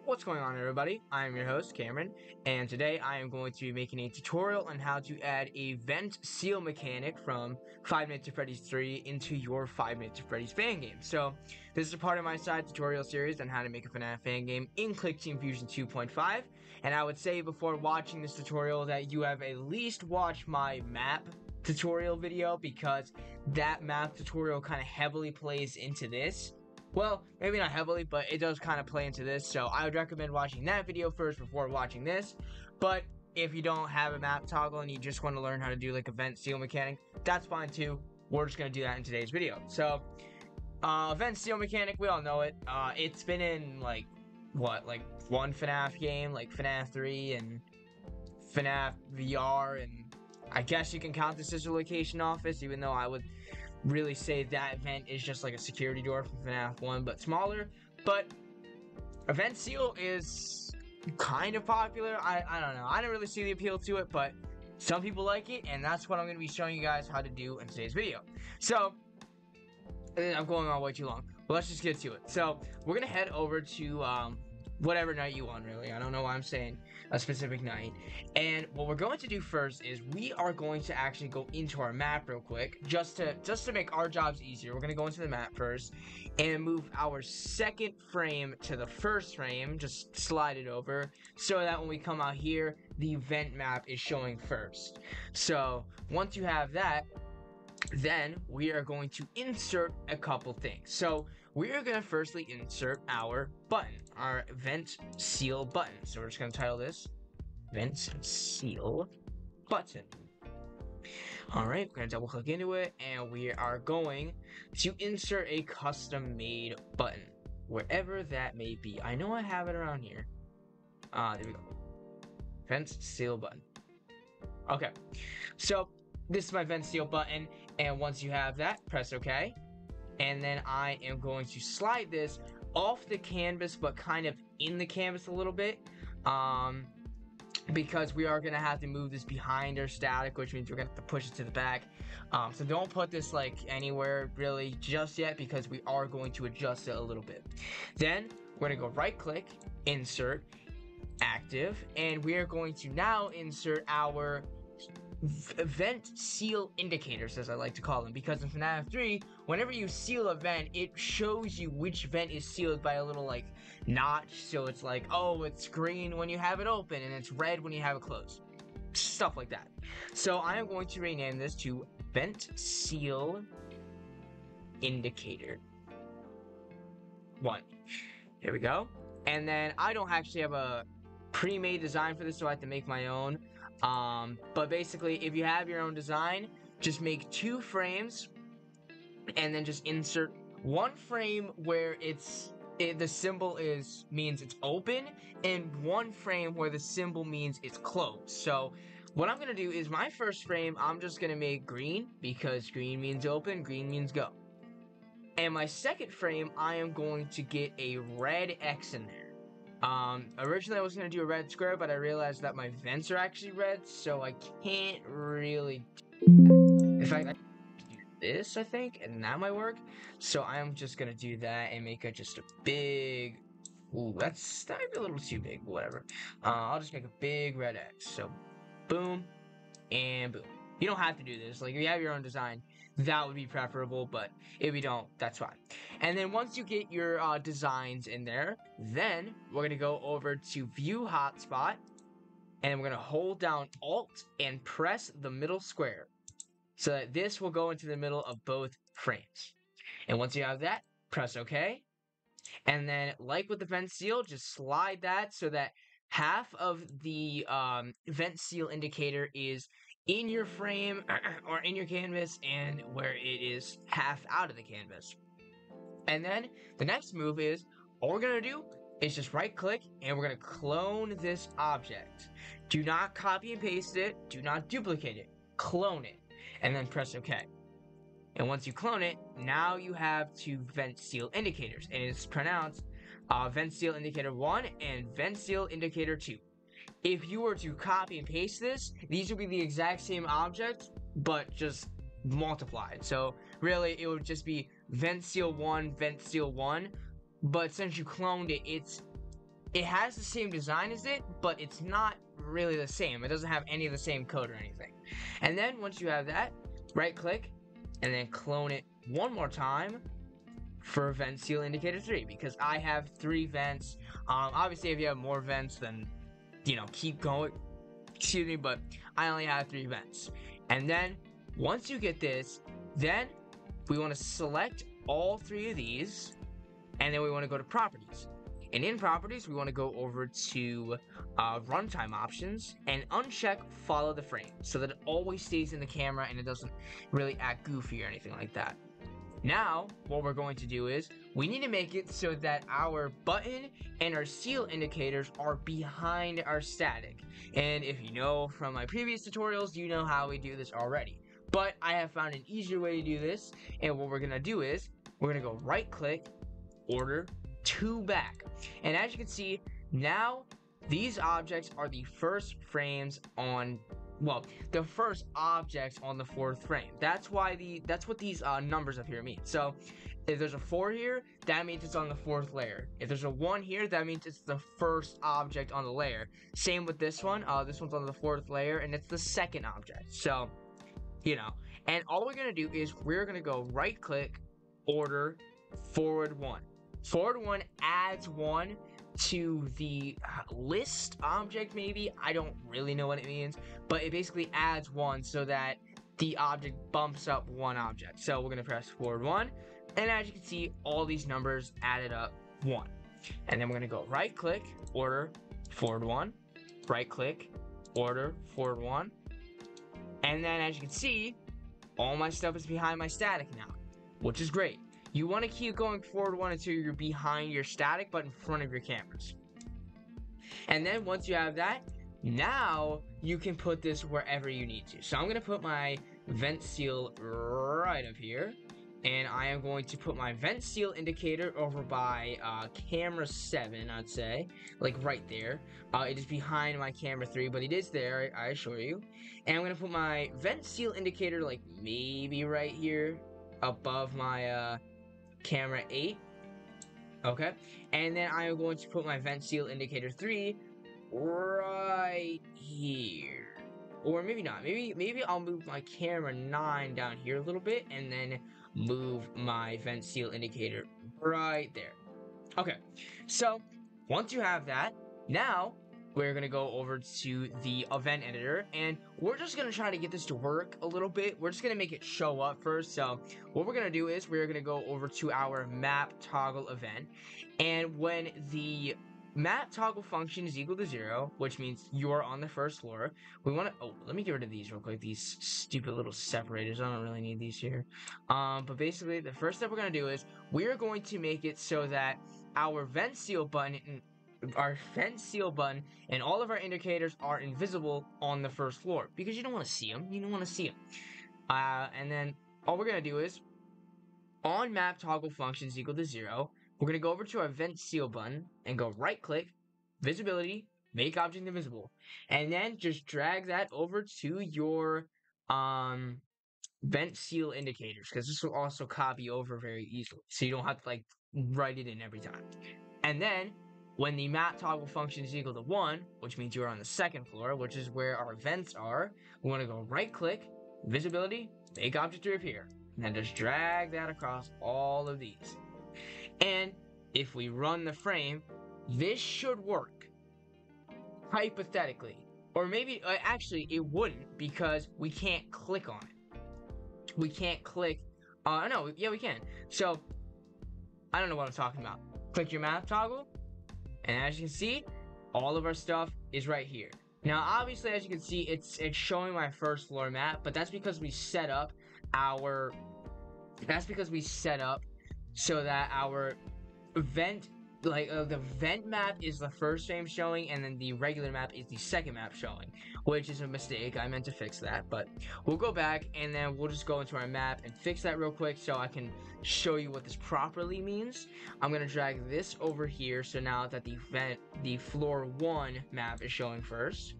What's going on, everybody? I am your host, Cameron, and today I am going to be making a tutorial on how to add a vent seal mechanic from 5 Nights at Freddy's 3 into your 5 Nights at Freddy's fan game. So, this is a part of my side tutorial series on how to make a FNaF fan game in Clickteam Fusion 2.5, and I would say before watching this tutorial that you have at least watched my map tutorial video, because that map tutorial kind of heavily plays into this. Well, maybe not heavily, but it does kind of play into this, so I would recommend watching that video first before watching this. But if you don't have a map toggle and you just want to learn how to do like a vent seal mechanic, that's fine too. We're just going to do that in today's video. So, vent seal mechanic, we all know it. It's been in like one FNaF game, like FNaF 3 and FNaF VR, and I guess you can count this as a location office, even though I would really say that vent is just like a security door from FNaF 1, but smaller. But a vent seal is kind of popular. I don't know. I don't really see the appeal to it, but some people like it, and that's what I'm going to be showing you guys how to do in today's video. So, I'm going on way too long. But let's just get to it. So, we're going to head over to whatever night you want, really. I don't know why I'm saying a specific night. And what we're going to do first is we are going to actually go into our map real quick, just to make our jobs easier. We're going to go into the map first and move our second frame to the first frame, just slide it over, so that when we come out here, the vent map is showing first. So once you have that, then we are going to insert a couple things. So we are going to firstly insert our button, our vent seal button. So we're just going to title this vent seal button. Alright, we're going to double click into it, and we are going to insert a custom made button, wherever that may be. I know I have it around here. There we go. Vent seal button. Okay, so this is my vent seal button, and once you have that, press OK. And then I am going to slide this off the canvas, but kind of in the canvas a little bit, because we are going to have to move this behind our static, which means we're going to have to push it to the back. So don't put this like anywhere really just yet, because we are going to adjust it a little bit. Then we're going to go right click, insert, active, and we are going to now insert our vent seal indicators, as I like to call them, because in FNaF 3, whenever you seal a vent, it shows you which vent is sealed by a little like notch. So it's like, oh, it's green when you have it open and it's red when you have it closed, stuff like that. So I am going to rename this to vent seal indicator 1. Here we go. And then I don't actually have a pre-made design for this, so I have to make my own. But basically, if you have your own design, just make 2 frames and then just insert 1 frame where the symbol means it's open, and 1 frame where the symbol means it's closed. So what I'm gonna do is my first frame, I'm just gonna make green, because green means open, green means go. And my second frame, I am going to get a red X in there. Originally I was going to do a red square, but I realized that my vents are actually red, so I can't really. In fact, I can do this, I think, and that might work. So I'm just going to do that and make it just a big. Ooh, that might be a little too big, but whatever. I'll just make a big red X. So, boom, and boom. You don't have to do this. Like, if you have your own design, that would be preferable, but if you don't, that's fine. And then once you get your designs in there, then we're going to go over to View Hotspot, and we're going to hold down Alt and press the middle square, so that this will go into the middle of both frames. And once you have that, press OK. And then, like with the vent seal, just slide that so that half of the vent seal indicator is in your frame or in your canvas, and where it is half out of the canvas. And then the next move is, all we're going to do is just right click, and we're going to clone this object. Do not copy and paste it. Do not duplicate it. Clone it. And then press OK. And once you clone it, now you have 2 vent seal indicators. And it's pronounced vent seal indicator 1 and vent seal indicator 2. If you were to copy and paste this, these would be the exact same object, but just multiplied. So really, it would just be vent seal 1, but since you cloned it, it has the same design as it, but it's not really the same. It doesn't have any of the same code or anything. And then once you have that, right click and then clone it one more time for vent seal indicator 3, because I have 3 vents. Obviously if you have more vents, then keep going, excuse me, but I only have 3 vents. And then once you get this, then we want to select all 3 of these, and then we want to go to properties. And in properties, we want to go over to runtime options and uncheck follow the frame, so that it always stays in the camera and it doesn't really act goofy or anything like that. Now, what we're going to do is, we need to make it so that our button and our seal indicators are behind our static. And if you know from my previous tutorials, you know how we do this already. But I have found an easier way to do this, and what we're going to do is, we're going to go right click, order to back. And as you can see, now these objects are the first frames on, well, the first objects on the 4th frame. That's what these numbers up here mean. So if there's a 4 here, that means it's on the 4th layer. If there's a 1 here, that means it's the first object on the layer. Same with this one. This one's on the 4th layer, and it's the 2nd object. So, and all we're gonna do is we're gonna go right click, order, forward 1. Forward 1 adds 1 to the list object, maybe. I don't really know what it means, but it basically adds 1 so that the object bumps up 1 object. So we're going to press forward 1, and as you can see, all these numbers added up 1. And then we're going to go right click, order, forward 1, right click, order, forward 1. And then as you can see, all my stuff is behind my static now, which is great. You want to keep going forward 1 until you're behind your static, but in front of your cameras. And then once you have that, now you can put this wherever you need to. So I'm going to put my vent seal right up here. And I am going to put my vent seal indicator over by camera 7, I'd say. Like right there. It is behind my camera 3, but it is there, I assure you. And I'm going to put my vent seal indicator like maybe right here above my camera 8. Okay, and then I am going to put my vent seal indicator 3 right here, or maybe not. Maybe I'll move my camera 9 down here a little bit, and then move my vent seal indicator right there. Okay, so once you have that, now we're going to go over to the event editor, and we're just going to try to get this to work a little bit. We're just going to make it show up first. So what we're going to do is we're going to go over to our map toggle event, and when the map toggle function is equal to 0, which means you're on the 1st floor, we want to, let me get rid of these real quick, these stupid little separators. I don't really need these here. But basically the first step we're going to do is we're going to make it so that our vent seal button and all of our indicators are invisible on the 1st floor, because you don't want to see them. And then all we're going to do is, on map toggle functions equal to 0, we're going to go over to our vent seal button and go right click, visibility, make object invisible, and then just drag that over to your vent seal indicators, because this will also copy over very easily, so you don't have to write it in every time. And then when the map toggle function is equal to 1, which means you're on the 2nd floor, which is where our vents are, we want to go right click, visibility, make object reappear, and then just drag that across all of these. And if we run the frame, this should work, hypothetically. Or maybe, actually, it wouldn't, because we can't click on it. We can't click, no, yeah, we can. So, I don't know what I'm talking about. Click your map toggle, and as you can see, all of our stuff is right here. Now, obviously, as you can see, it's showing my 1st floor map, but that's because we set up so that our vent, the vent map is the 1st frame showing, and then the regular map is the 2nd map showing, which is a mistake. I meant to fix that, but we'll go back, and then we'll just go into our map and fix that real quick so I can show you what this properly means. I'm going to drag this over here, so now that the floor 1 map is showing first,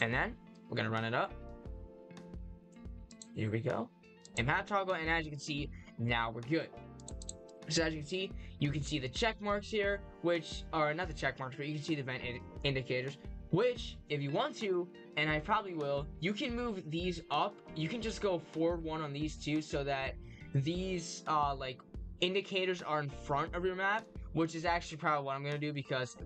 and then we're going to run it up. Here we go. And map toggle, and as you can see, now we're good. So as you can see, you can see the check marks here, which are not the check marks, but you can see the vent indicators, which if you want to, and I probably will, you can move these up. You can just go forward one on these two so that these like indicators are in front of your map, which is actually probably what I'm gonna do, because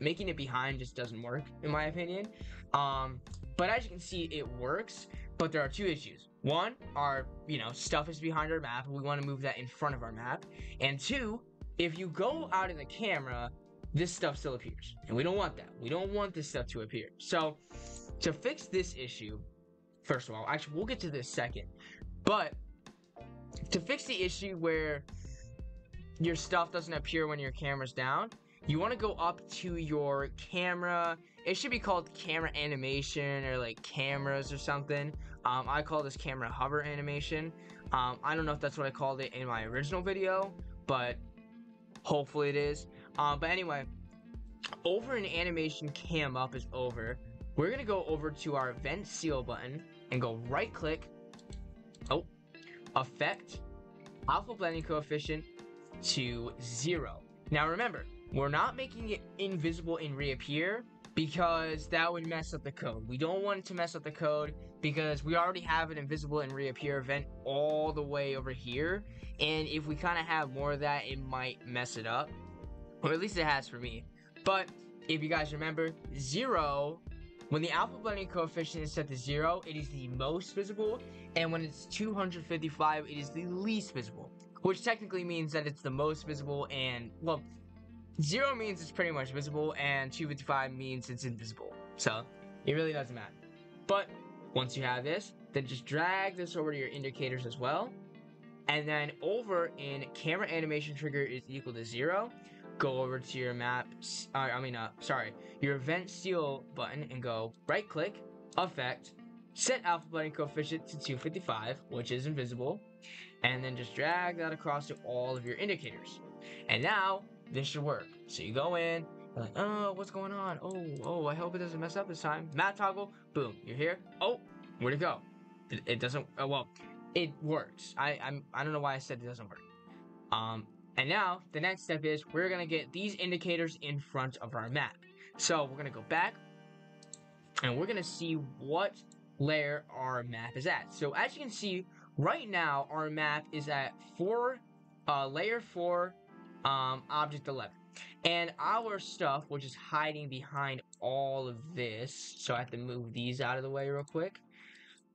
making it behind just doesn't work in my opinion. But as you can see, it works, but there are two issues. One, our stuff is behind our map, and we want to move that in front of our map. And two, if you go out of the camera, this stuff still appears, and we don't want that. We don't want this stuff to appear. So to fix this issue, first of all, actually we'll get to this second, but to fix the issue where your stuff doesn't appear when your camera's down, you want to go up to your camera. It should be called camera animation or like cameras or something. I call this camera hover animation. I don't know if that's what I called it in my original video, but hopefully it is. But anyway, over in animation cam up is over. We're gonna go over to our vent seal button and go right click, effect, alpha blending coefficient to 0. Now remember, we're not making it invisible and reappear, because that would mess up the code. We don't want it to mess up the code because we already have an invisible and reappear event all the way over here, and if we kind of have more of that, it might mess it up, or at least it has for me. But if you guys remember, 0, when the alpha blending coefficient is set to 0, it is the most visible, and when it's 255, it is the least visible, which technically means that it's the most visible, and well, 0 means it's pretty much visible, and 255 means it's invisible. So it really doesn't matter. But once you have this, then just drag this over to your indicators as well. And then over in camera animation trigger is equal to 0, go over to your your event seal button and go right click, effect, set alpha blending coefficient to 255, which is invisible, and then just drag that across to all of your indicators. And now this should work. So you go in, you're like, oh, what's going on? Oh, I hope it doesn't mess up this time. Map toggle, boom, you're here. Oh, where'd it go? It doesn't, well, it works. I don't know why I said it doesn't work. And now the next step is we're gonna get these indicators in front of our map. So we're gonna go back and we're gonna see what layer our map is at. So as you can see, right now our map is at layer 4, object 11, and our stuff, which is hiding behind all of this, so I have to move these out of the way real quick,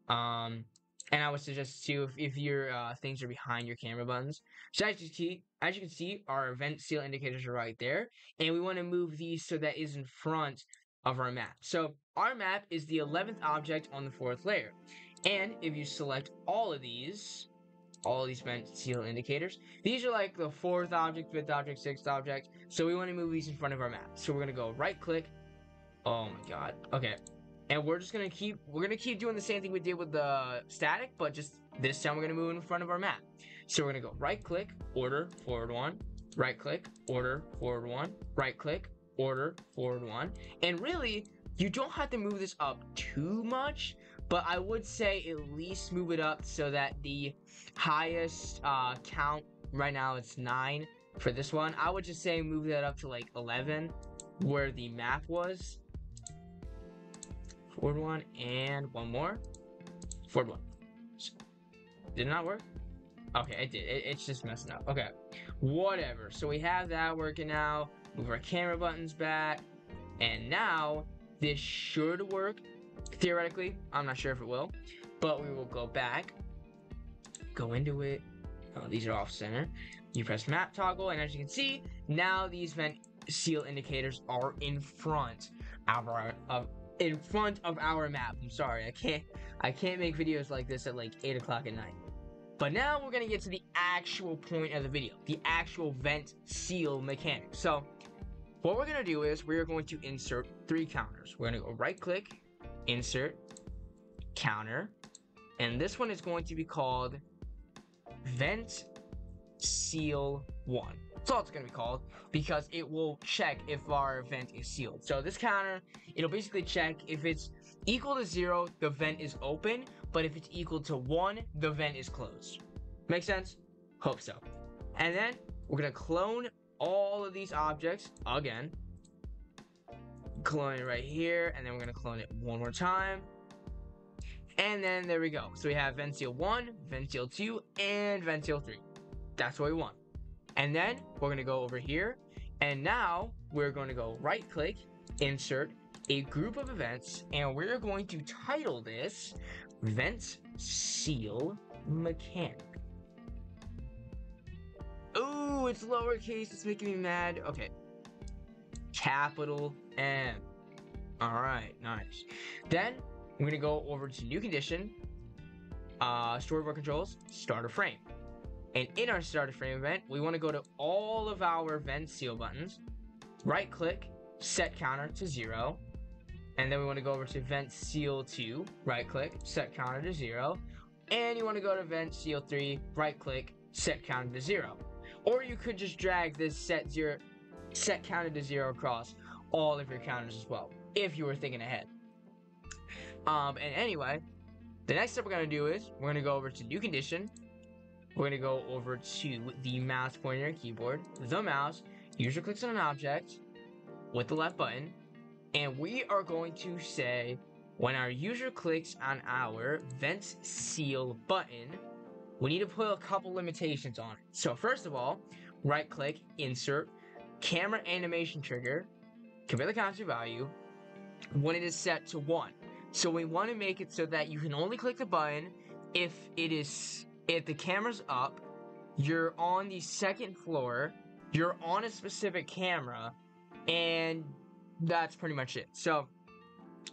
and I would suggest too if your things are behind your camera buttons. So as you can see, our event seal indicators are right there, and we want to move these so that is in front of our map. So our map is the 11th object on the 4th layer, and if you select all these vent seal indicators, these are like the 4th object, 5th object, 6th object, so we want to move these in front of our map. So we're gonna go right click. Oh my god, okay, and we're gonna keep doing the same thing we did with the static, but just this time we're gonna move in front of our map. So we're gonna go right click, order, forward 1, right click, order, forward 1, right click, order, forward 1, and really you don't have to move this up too much, but I would say at least move it up so that the highest count, right now it's 9 for this one, I would just say move that up to like 11 where the map was. Forward 1 and one more. Forward 1. Did it not work? Okay, it did. It's just messing up. Okay, whatever. So we have that working now. Move our camera buttons back, and now this should work. Theoretically, I'm not sure if it will, but we will go back, go into it. Oh, these are off center. You press map toggle, and as you can see, now these vent seal indicators are in front of our map. I'm sorry, I can't make videos like this at like 8 o'clock at night. But now we're gonna get to the actual point of the video, the actual vent seal mechanic. So what we're gonna do is we're going to insert 3 counters. We're gonna go right click, insert, counter, and this one is going to be called vent seal 1. That's all it's going to be called, because it will check if our vent is sealed. So this counter, it'll basically check if it's equal to 0, the vent is open, but if it's equal to 1, the vent is closed. Make sense? Hope so. And then we're gonna clone all of these objects again. Clone it right here, and then we're gonna clone it one more time. And then there we go. So we have vent seal 1, vent seal 2, and vent seal 3. That's what we want. And then we're gonna go over here, and now we're going to go right click, insert a group of events, and we're going to title this Vent Seal Mechanic. Ooh, it's lowercase, it's making me mad. Okay. Capital M. Alright, nice. Then we're gonna go over to new condition, storyboard controls, starter frame. And in our starter frame event, we want to go to all of our vent seal buttons, right click, set counter to 0, and then we want to go over to vent seal 2, right click, set counter to 0, and you want to go to vent seal 3, right click, set counter to 0. Or you could just drag this set counter to 0 across all of your counters as well, if you were thinking ahead. And anyway, the next step we're going to do is we're going to go over to new condition. We're going to go over to the mouse pointer and keyboard, the mouse, user clicks on an object with the left button, and we are going to say when our user clicks on our vent seal button, we need to put a couple limitations on it. So first of all, right click, insert, camera animation trigger, compare the constant value when it is set to 1. So we want to make it so that you can only click the button if the camera's up, you're on the second floor, you're on a specific camera, and that's pretty much it. So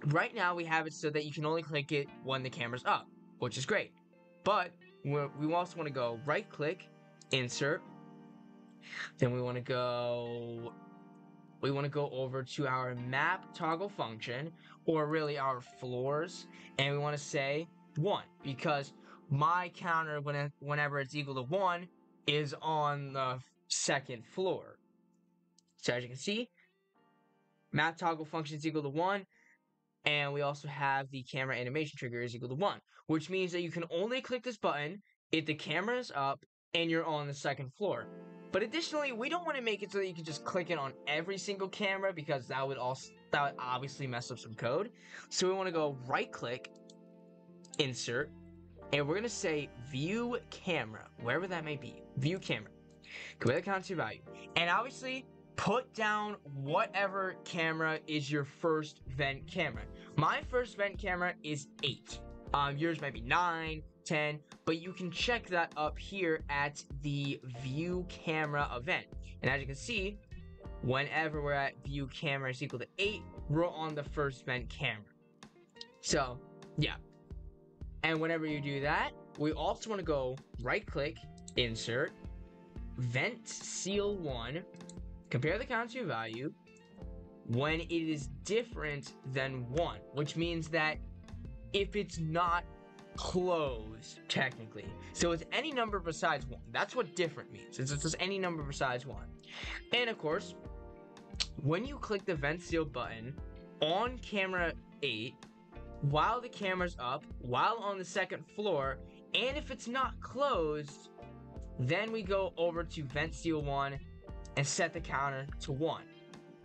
right now we have it so that you can only click it when the camera's up, which is great. But we also want to go right click, insert, then we want to go over to our map toggle function, or really our floors, and we want to say 1, because my counter, whenever it's equal to 1, is on the second floor. So as you can see, map toggle function is equal to 1, and we also have the camera animation trigger is equal to 1, which means that you can only click this button if the camera is up and you're on the second floor. But additionally, we don't want to make it so that you can just click it on every single camera, because that would obviously mess up some code. So we want to go right click, insert, and we're going to say view camera, wherever that may be. View camera. Compare the constant value. And obviously, put down whatever camera is your first vent camera. My first vent camera is 8. Yours might be 9, 10, but you can check that up here at the view camera event. And as you can see, whenever we're at view camera is equal to 8, we're on the first vent camera. So, yeah. And whenever you do that, we also want to go right click, insert, vent seal 1, compare the constant value when it is different than 1, which means that if it's not closed, technically. So it's any number besides 1. That's what different means. It's just any number besides 1. And of course, when you click the vent seal button on camera 8, while the camera's up, while on the second floor, and if it's not closed, then we go over to vent seal 1 and set the counter to 1.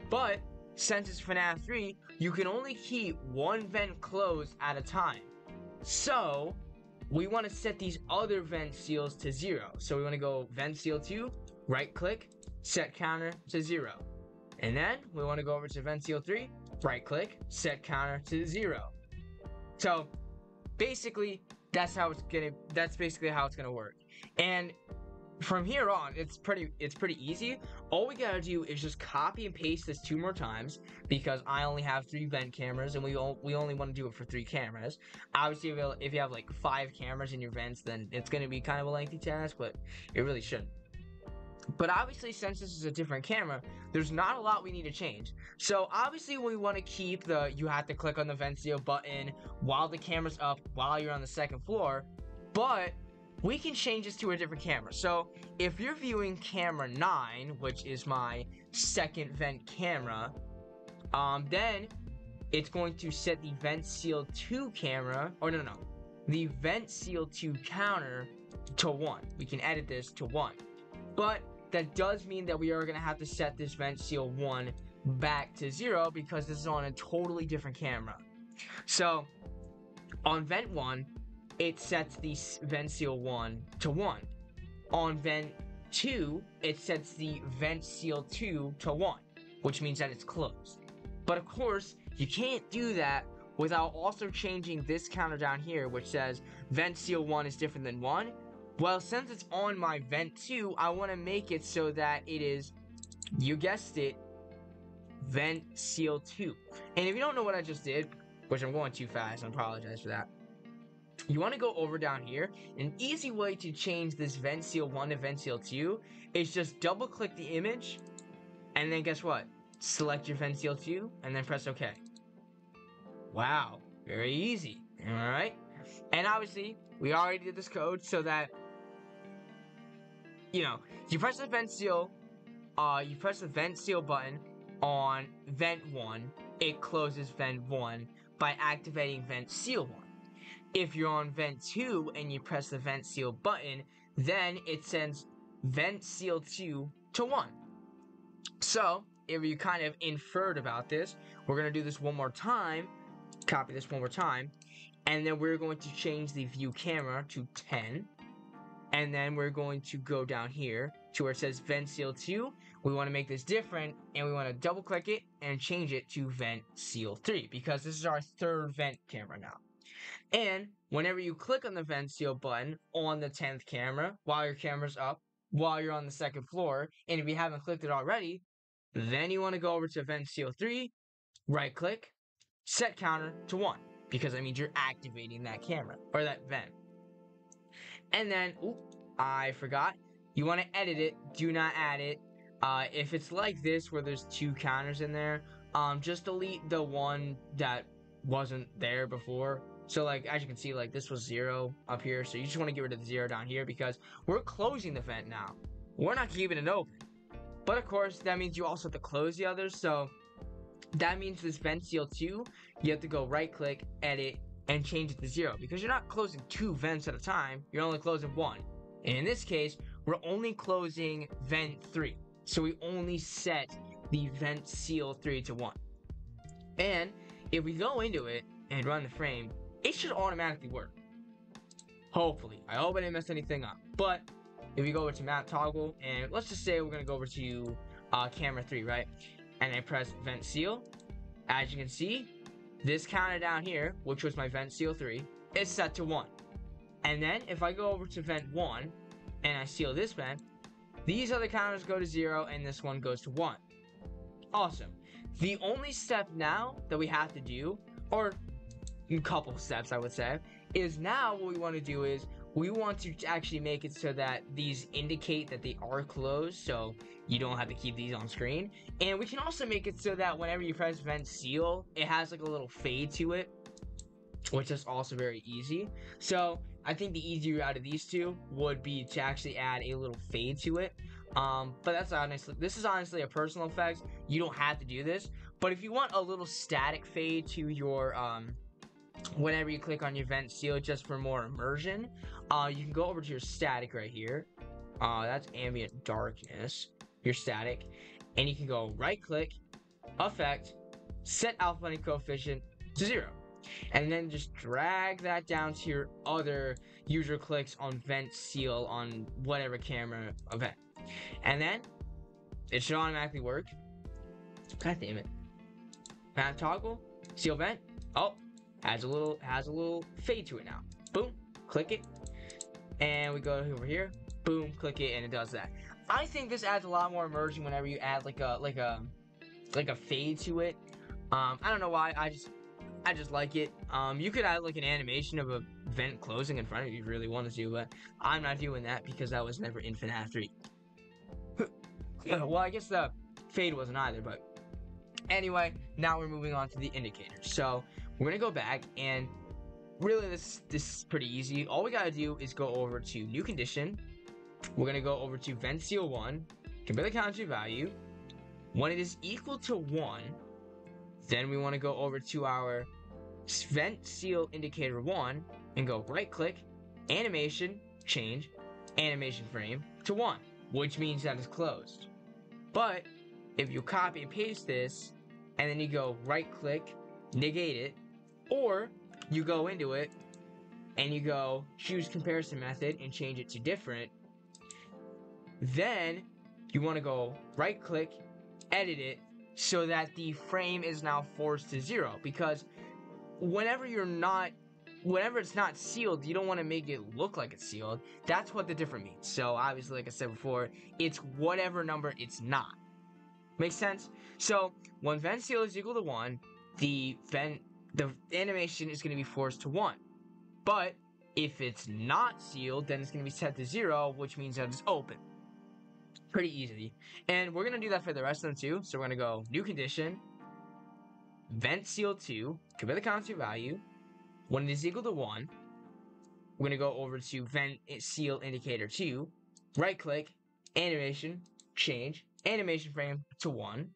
But since it's FNaF 3, you can only keep one vent closed at a time. So we want to set these other vent seals to 0. So we want to go vent seal 2, right click, set counter to 0. And then we want to go over to vent seal 3, right click, set counter to 0. So basically that's basically how it's gonna work. And from here on, it's pretty easy. All we gotta do is just copy and paste this 2 more times, because I only have 3 vent cameras and we only want to do it for 3 cameras. Obviously, if you have like 5 cameras in your vents, then it's gonna be kind of a lengthy task, but it really shouldn't. But obviously, since this is a different camera, there's not a lot we need to change. So obviously, we want to keep you have to click on the vent seal button while the camera's up, while you're on the second floor, but we can change this to a different camera. So if you're viewing camera 9, which is my second vent camera, then it's going to set the vent seal 2 camera, or no, the vent seal 2 counter to 1. We can edit this to 1. But that does mean that we are going to have to set this vent seal 1 back to 0 because this is on a totally different camera. So on vent 1, it sets the vent seal 1 to 1. On vent 2, it sets the vent seal 2 to 1, which means that it's closed. But of course, you can't do that without also changing this counter down here, which says vent seal 1 is different than 1. Well, since it's on my vent 2, I want to make it so that it is, you guessed it, vent seal 2. And if you don't know what I just did, which I'm going too fast, I apologize for that. You want to go over down here. An easy way to change this vent seal 1 to vent seal 2 is just double click the image, and then guess what? Select your vent seal 2, and then press OK. Wow, very easy. Alright? And obviously, we already did this code so that, you press the vent seal, button on vent 1, it closes vent 1 by activating vent seal 1. If you're on vent 2 and you press the vent seal button, then it sends vent seal 2 to 1. So, if you kind of inferred about this, we're going to do this one more time, copy this one more time, and then we're going to change the view camera to 10, and then we're going to go down here to where it says vent seal 2. We want to make this different, and we want to double click it and change it to vent seal 3, because this is our third vent camera now. And whenever you click on the vent seal button on the 10th camera, while your camera's up, while you're on the second floor, and if you haven't clicked it already, then you want to go over to vent seal 3, right click, set counter to 1, because that means you're activating that camera, or that vent. And then, I forgot, you want to edit it, do not add it. If it's like this, where there's 2 counters in there, just delete the one that wasn't there before. So like, as you can see, like this was 0 up here, so you just want to get rid of the 0 down here because we're closing the vent now. We're not keeping it open. But of course, that means you also have to close the others, so that means this vent seal 2, you have to go right click, edit, and change it to 0, because you're not closing 2 vents at a time, you're only closing 1. And in this case, we're only closing vent 3. So we only set the vent seal 3 to 1. And if we go into it and run the frame, it should automatically work. Hopefully. I hope I didn't mess anything up. But if we go over to map toggle, and let's just say we're going to go over to camera 3, right? And I press vent seal. As you can see, this counter down here, which was my vent seal 3, is set to 1. And then if I go over to vent 1 and I seal this vent, these other counters go to 0 and this one goes to 1. Awesome. The only step now that we have to do, or a couple steps I would say, is now what we want to do is we want to actually make it so that these indicate that they are closed, so you don't have to keep these on screen. And we can also make it so that whenever you press vent seal, it has like a little fade to it, which is also very easy. So I think the easier out of these two would be to actually add a little fade to it. But this is honestly a personal effect. You don't have to do this, but if you want a little static fade to your whenever you click on your vent seal, just for more immersion, you can go over to your static right here. That's ambient darkness, your static, and you can go right click, effect, set alpha blending coefficient to 0, and then just drag that down to your other user clicks on vent seal on whatever camera event, and then it should automatically work. God damn it. Map toggle, seal vent. Oh, has a little fade to it now. Boom, click it, and we go over here. Boom, click it, and it does that. I think this adds a lot more immersion whenever you add like a fade to it. I don't know why. I just like it. You could add like an animation of a vent closing in front of you if you really wanted to, but I'm not doing that because that was never in FNaF 3. Well, I guess the fade wasn't either, but anyway, now we're moving on to the indicators. So we're gonna go back, and really this is pretty easy. All we gotta do is go over to new condition. We're gonna go over to vent seal 1, compare the counter to value. When it is equal to 1, then we want to go over to our vent seal indicator 1 and go right click, animation, change, animation frame to 1. which means that it's closed. But if you copy and paste this, and then you go right click, negate it, or you go into it and you go choose comparison method and change it to different, then you want to go right click, edit it, so that the frame is now forced to 0, because whenever it's not sealed, you don't want to make it look like it's sealed. That's what the different means. So obviously, like I said before, it's whatever number it's not. Makes sense? So when vent seal is equal to 1, the animation is going to be forced to 1. But if it's not sealed, then it's going to be set to 0, which means that it's open. Pretty easy. And we're going to do that for the rest of them too. So we're going to go new condition, vent seal 2, compare the constant value. When it is equal to 1, we're going to go over to vent seal indicator 2, right click, animation, change, animation frame to 1.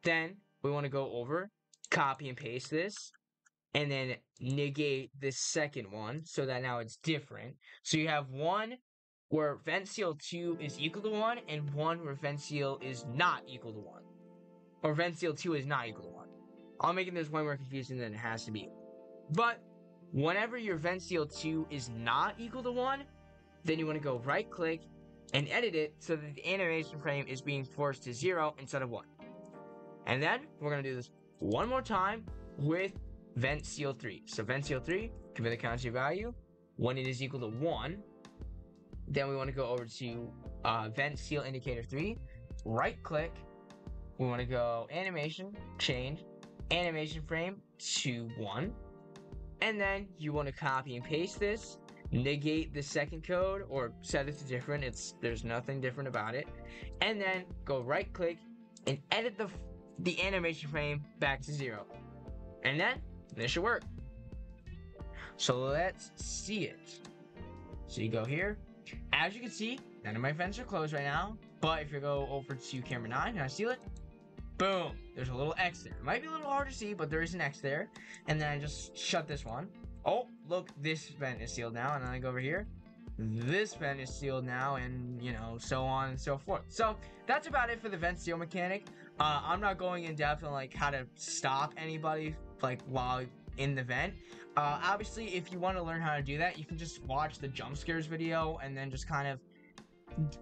Then we want to go over, copy and paste this, and then negate the second one so that now it's different. So you have one where vent seal 2 is equal to 1, and one where vent seal is not equal to 1. Or vent seal 2 is not equal to 1. I'm making this way more confusing than it has to be. But whenever your vent seal 2 is not equal to 1, then you want to go right click and edit it so that the animation frame is being forced to 0 instead of 1. And then we're going to do this one more time with vent seal 3. So vent seal 3, compare the constant value. When it is equal to 1, then we want to go over to vent seal indicator 3, right click. We want to go animation, change, animation frame to 1. And then you want to copy and paste this, negate the second code or set it to different. There's nothing different about it. And then go right click and edit the animation frame back to 0. And then this should work. So let's see it. So you go here. As you can see, none of my vents are closed right now. But if you go over to camera 9 and I seal it, boom, there's a little X there. It might be a little hard to see, but there is an X there. And then I just shut this one. Oh, look, this vent is sealed now. And then I go over here. This vent is sealed now, and, so on and so forth. So that's about it for the vent seal mechanic. I'm not going in depth on, how to stop anybody, while in the vent. Obviously, if you want to learn how to do that, you can just watch the jump scares video and then just kind of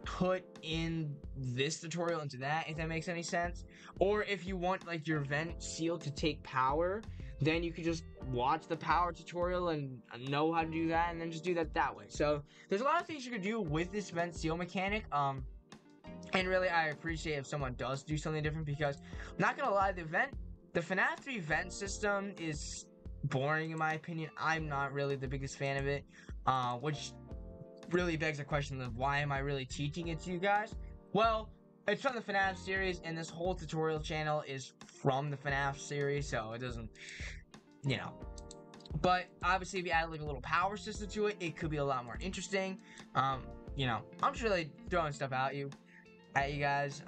put in this tutorial into that, if that makes any sense. Or if you want your vent seal to take power, then you could just watch the power tutorial and know how to do that, and then just do that way. So there's a lot of things you could do with this vent seal mechanic. And really, I appreciate if someone does do something different, because I'm not gonna lie, the FNaF 3 vent system is boring in my opinion. I'm not really the biggest fan of it, which really begs the question of why am I really teaching it to you guys? Well, it's from the FNaF series, and this whole tutorial channel is from the FNaF series, so it doesn't, But obviously, if you add a little power system to it, it could be a lot more interesting. I'm just really throwing stuff at you guys.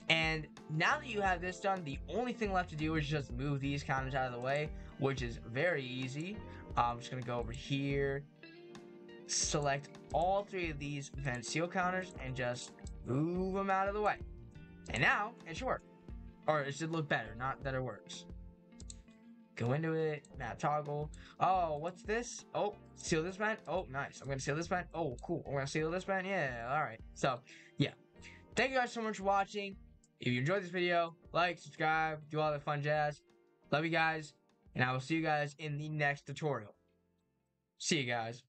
And now that you have this done, the only thing left to do is just move these counters out of the way, which is very easy. I'm just gonna go over here, select all 3 of these vent seal counters, and just move them out of the way. And now it should work, or it should look better. Not that it works. Go into it, map toggle. Oh, what's this? Oh, seal this vent. Oh, nice. I'm gonna seal this vent. Oh, cool. I'm gonna seal this vent. Yeah, all right. So, yeah. Thank you guys so much for watching. If you enjoyed this video, like, subscribe, do all the fun jazz. Love you guys, and I will see you guys in the next tutorial. See you guys.